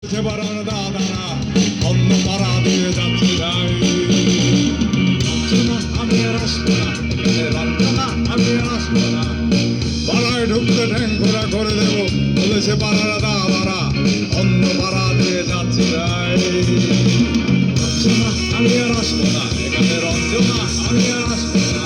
পাড়ার দাদারা অন্য পাড়া দিয়ে যাচ্ছে যাই আমি আর আসবো না এখানে রঞ্জনা আমি আর আসবো না পাড়ায় ঢুকতে ঠ্যাং ঘোরা করে দেবো বলেছে পাড়ার দাদারা অন্য পাড়া দিয়ে যাচ্ছে যাই রঞ্জনা আমি আর আসবো না এখানে রঞ্জনা আমি আর আসবো না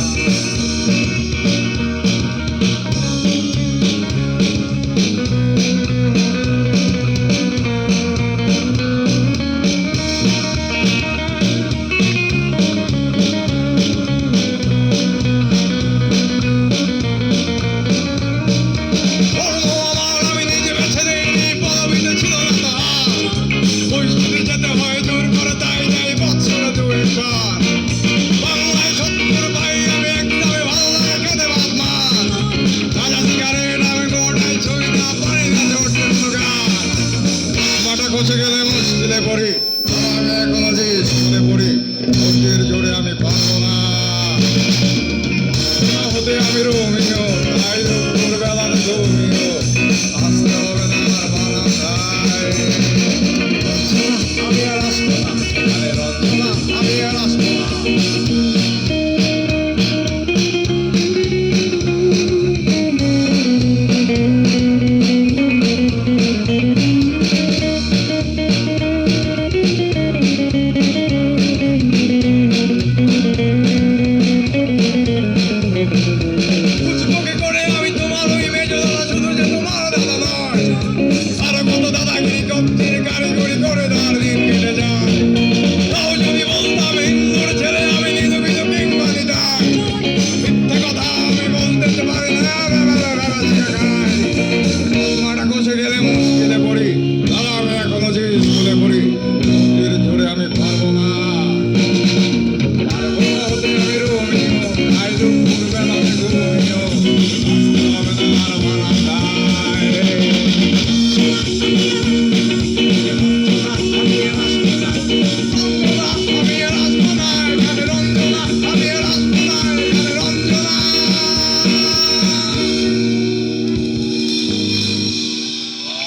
বসে গেলে মুশকিলে পড়ি আমি এখনো যে স্কুলে পড়ি ধৈর্যের জোরে আমি পারবো না হতে আমি রোমিও তাই দুপুর বেলার জমিও আসতে হবে না আমার বারান্দায়